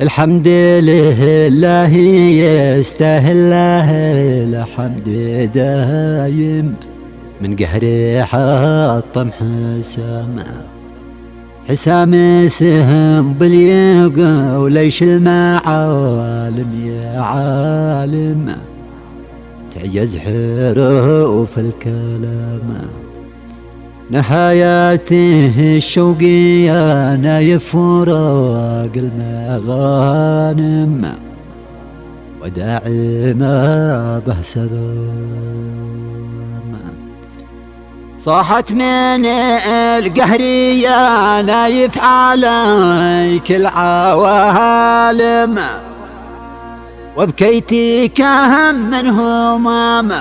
الحمد لله يستاهل له الحمد دايم، من قهري حطم حسام سهم باليقى وليش المعالم يا عالم، تعجز حروف الكلام. نهاياته الشوقية نايف فراق المغانم، وداعي ما به سلام. صاحت من القهرية نايف عليك العوالم، وبكيتي كهم من همام،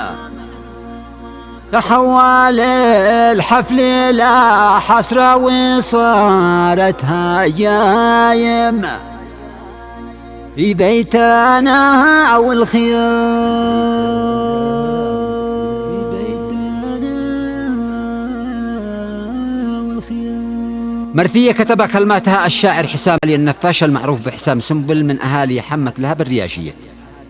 تحول الحفل لا حسرة وصارت هايم، في بيتنا والخيام. مرثية كتب كلماتها الشاعر حسام علي النفاش المعروف بحسام سنبل من أهالي حمة لهب الرياشية،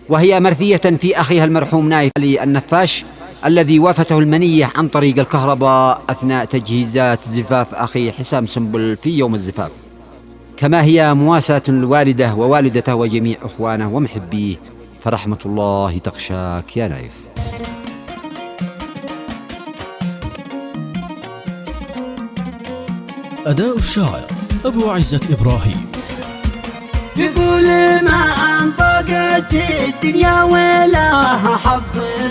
وهي مرثية في أخيها المرحوم نايف علي النفاش الذي وافته المنية عن طريق الكهرباء أثناء تجهيزات زفاف أخي حسام سنبل في يوم الزفاف، كما هي مواساة للوالدة ووالدته وجميع أخوانه ومحبيه، فرحمة الله تغشاك يا نايف. أداء الشاعر أبو عزة إبراهيم. يقول ما انطقت الدنيا ولا حظ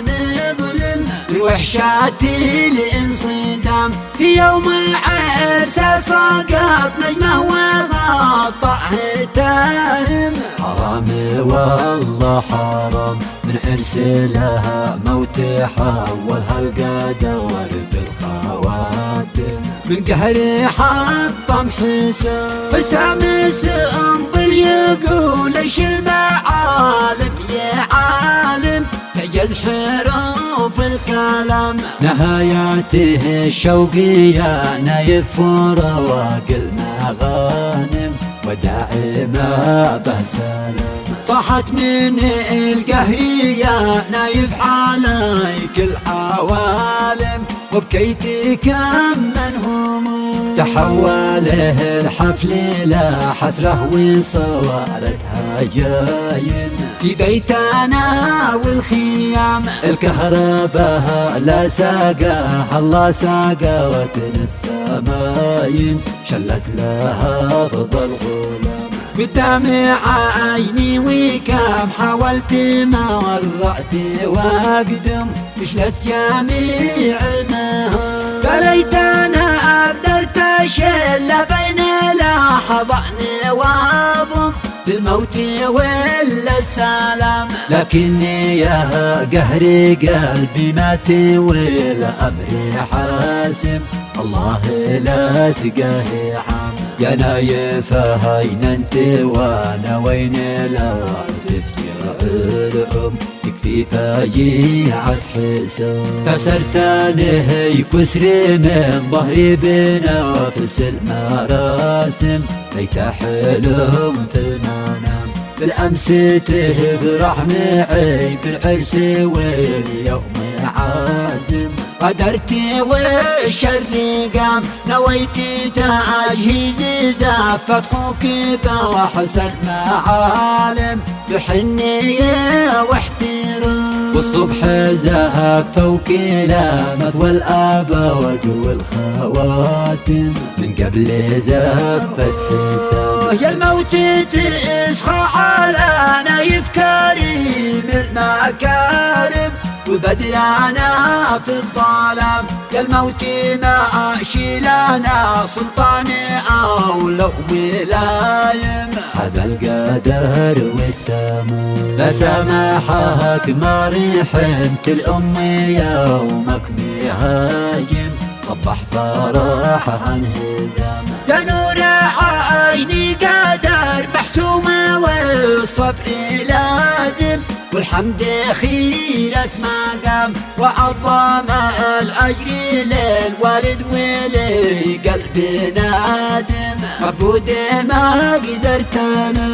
بظلم، الوحشات الانصدام في يوم عرسه سقط نجمه وغطاه تاهم. حرام والله حرام من عرس لها موت، حولها القدر بالخواتم، من قهري حطم حسام سنبل يقول ايش المعالم يا عالم، تعجز حروف الكلام. نهاياته الشوقية نايف رواق المغانم، وداعي ما به سلام. صاحت من القهرية نايف عليك العوالم، وبكيتي كم من هموم، تحوله الحفل لا حسرة وصارت هاجاين، في بيتنا والخيام. الكهرباء لا ساقاها الله ساقوتنا السماين، شلت لها فضل غلام قدام عيني، وكم حاولت ما ورعت واقدم، فشلت جميع المهام. فليت انا قدرت اشيل بين لحظني واضم، للموت ولا السلام، لكني يا قهري قلبي مات والامر حاسم، الله لا سقاه عام. يا نايف هين انت وانا وين لو تفتر الام، يكفي فجيعة حسام. كسرت نهي كسري من ظهري بنفس المراسم، ليت حلم في المنام، بالامس تفرح معي بالعرس واليوم عازم. قدرتي والشر قام نويتي تجهيز زفت خوك بوحسن معالم، بحنية واحترام. والصبح زهف وكلا مثوى الابوج والخواتم، من قبل زفت حسام. يا الموت تسخى على نايف كريم المكارم، وبدرانا في الظلام. يا الموت ما شيلانا سلطان او لو ولايم، هذا القدر والتمام. لا سامحك ما رحمت الام يومك مهاجم، صبح فرحها انهزام. يا نور عيني قدر محسومه والصبر لازم، والحمد خيرة مقام وعظم الأجر للوالد ولي قلبي نادم، عبود ما قدرت أنا.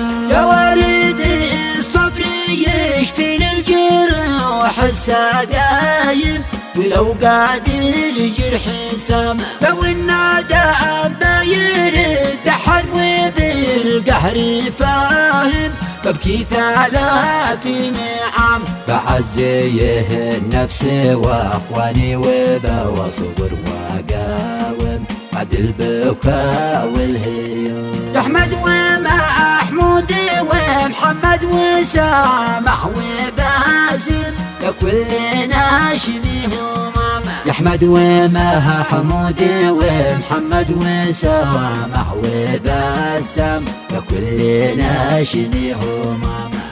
عسى دايم، ولو قادر يجرح سام، لو النادى ما يرد حد وبالقهر فاهم، ببكي 30 عام بعزيه النفس واخواني، وبواصبر واقاوم عد البكاء والهيام. يا احمد ومحمود ومحمد وسامح وباسم، يا كل ناشميهم، يا احمد ومحمود ومحمد وسامح وباسم، يا كل ناشميهم.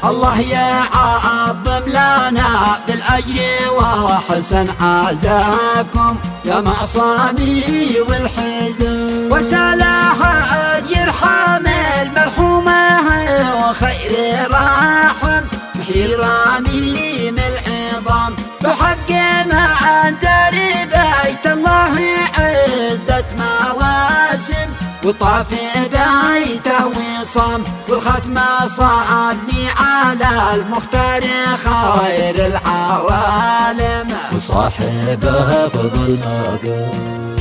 الله يعظم لنا بالاجر وحسن عزاكم يا معصامي والحزن، وسلاح يرحم المرحومه وخير راحم، محيي رميم العظام، بحق ما انزل بيت الله عدة مواسم، وطاف بيته وصام، والختمة صلي على المختار خير العوالم، وصاحبه فضل مقام.